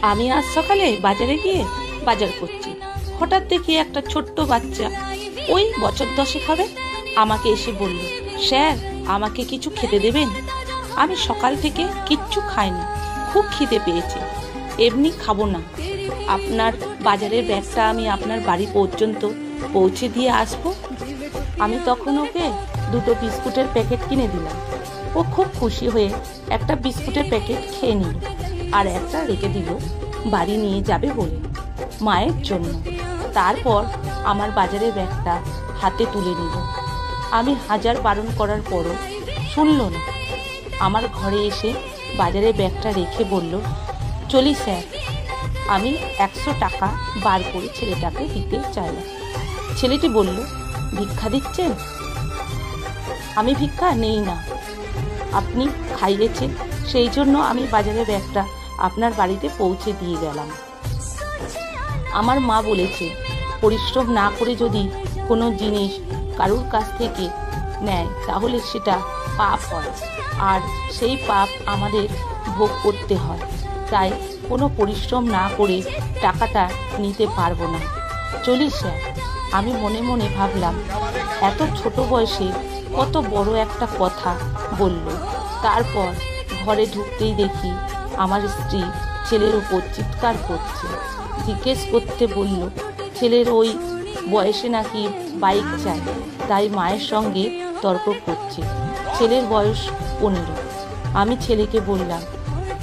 আমি আজ সকালে বাজারে গিয়ে বাজার করছি, হঠাৎ দেখি একটা ছোট্ট বাচ্চা, ওই বছর 10 হবে, আমাকে এসে বলল, স্যার আমাকে কিছু খেতে দেবেন? আমি সকাল থেকে কিচ্ছু খাইনি, খুব খিদে পেয়েছে। এমনি খাবো না, আপনার বাজারের ব্যাগটা আমি আপনার বাড়ি পর্যন্ত পৌঁছে দিয়ে আসবো। আমি তখন ওকে 2টো বিস্কুটের প্যাকেট কিনে দিলাম। ও খুব খুশি হয়ে একটা বিস্কুটের প্যাকেট খেয়ে নিল, আর একটা রেখে দিল বাড়ি নিয়ে যাবে বলে, মায়ের জন্য। তারপর আমার বাজারের ব্যাগটা হাতে তুলে নিল। আমি হাজার বারণ করার পরও শুনল না। আমার ঘরে এসে বাজারের ব্যাগটা রেখে বলল, চলি স্যার। আমি 100 টাকা বার করে ছেলেটাকে দিতে চাইলাম। ছেলেটি বলল, ভিক্ষা দিচ্ছেন? আমি ভিক্ষা নেই না, আপনি খাইয়েছেন, সেই জন্য আমি বাজারের ব্যাগটা আপনার বাড়িতে পৌঁছে দিয়ে গেলাম। আমার মা বলেছে, পরিশ্রম না করে যদি কোনো জিনিস কারুর কাছ থেকে নেয় তাহলে সেটা পাপ হয়, আর সেই পাপ আমাদের ভোগ করতে হয়। তাই কোনো পরিশ্রম না করে টাকাটা নিতে পারবো না, চলি স্যার। আমি মনে মনে ভাবলাম, এত ছোট বয়সে কত বড় একটা কথা বলল। তারপর ঘরে ঢুকতেই দেখি আমার স্ত্রী ছেলের উপর চিৎকার করছে। জিজ্ঞেস করতে বলল, ছেলের ওই বয়সে নাকি বাইক চাই, তাই মায়ের সঙ্গে তর্ক করছে। ছেলের বয়স 15। আমি ছেলেকে বললাম,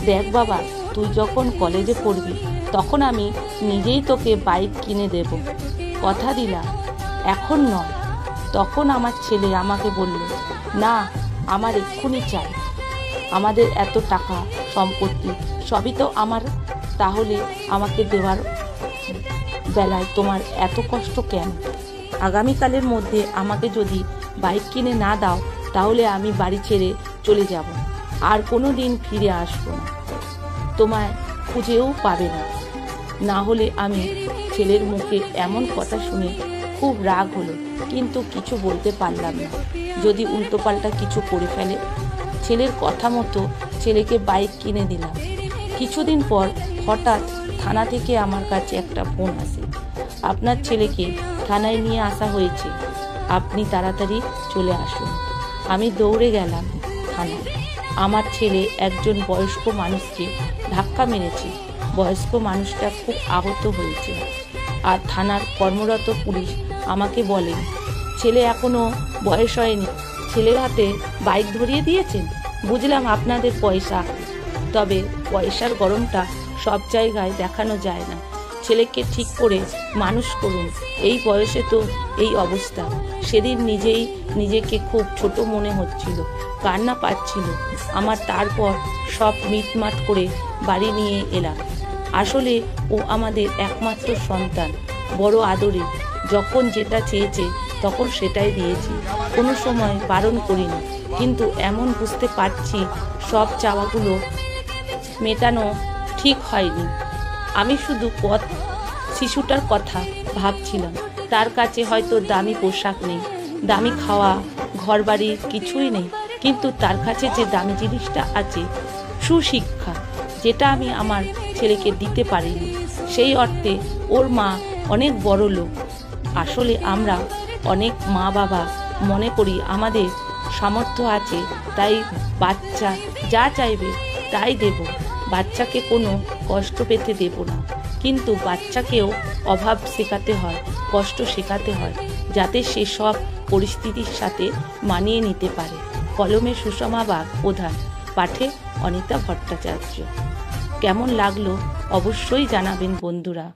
দেখ বাবা, তুই যখন কলেজে পড়বি তখন আমি নিজেই তোকে বাইক কিনে দেব, কথা দিলাম, এখন নয়। তখন আমার ছেলে আমাকে বলল, না, আমার এক্ষুনি চাই। আমাদের এত টাকা সম্পত্তি সবই তো আমার, তাহলে আমাকে দেওয়ার বেলায় তোমার এত কষ্ট কেন? আগামীকালের মধ্যে আমাকে যদি বাইক কিনে না দাও তাহলে আমি বাড়ি ছেড়ে চলে যাব, আর কোনো দিন ফিরে আসবো না, তোমায় খুঁজেও পাবে না। না হলে আমি ছেলের মুখে এমন কথা শুনে খুব রাগ হলো, কিন্তু কিছু বলতে পারলাম না, যদি উল্টোপাল্টা কিছু করে ফেলে। ছেলের কথা মতো ছেলেকে বাইক কিনে দিলাম। কিছুদিন পর হঠাৎ থানা থেকে আমার কাছে একটা ফোন আসে, আপনার ছেলেকে থানায় নিয়ে আসা হয়েছে, আপনি তাড়াতাড়ি চলে আসুন। আমি দৌড়ে গেলাম থানায়। আমার ছেলে একজন বয়স্ক মানুষকে ধাক্কা মেরেছে, বয়স্ক মানুষটা খুব আহত হয়েছে। আর থানার কর্মরত পুলিশ আমাকে বলে, ছেলে এখনো বয়স হয়নি, ছেলের হাতে বাইক ধরিয়ে দিয়েছেন, বুঝলাম আপনাদের পয়সা, তবে পয়সার গরমটা সব জায়গায় দেখানো যায় না। ছেলেকে ঠিক করে মানুষ করুন, এই বয়সে তো এই অবস্থা। সেদিন নিজেকে খুব ছোট মনে হচ্ছিল, কান্না পাচ্ছিল আমার। তারপর সব মিটমাট করে বাড়ি নিয়ে এলাম। আসলে ও আমাদের একমাত্র সন্তান, বড় আদরে। যখন যেটা চেয়েছে তখন সেটাই দিয়েছি, কোনো সময় বারণ করিনি। কিন্তু এমন বুঝতে পারছি সব চাওয়াগুলো মেটানো ঠিক হয়নি। আমি শুধু শিশুটার কথা ভাবছিলাম। তার কাছে হয়তো দামি পোশাক নেই, দামি খাওয়া, ঘর বাড়ি কিছুই নেই, কিন্তু তার কাছে যে দামি জিনিসটা আছে, সুশিক্ষা, যেটা আমি আমার ছেলেকে দিতে পারিনি। সেই অর্থে ওর মা অনেক বড় লোক। আসলে আমরা অনেক মা বাবা মনে করি আমাদের সামর্থ্য আছে, তাই বাচ্চা যা চাইবে তাই দেব, বাচ্চাকে কোনো কষ্ট পেতে দেব না। কিন্তু বাচ্চাকেও অভাব শেখাতে হয়, কষ্ট শেখাতে হয়, যাতে সে সব পরিস্থিতির সাথে মানিয়ে নিতে পারে। কলমে সুষমা বাগ, প্রধান, পাঠে অনিতা ভট্টাচার্য। কেমন লাগলো অবশ্যই জানাবেন বন্ধুরা।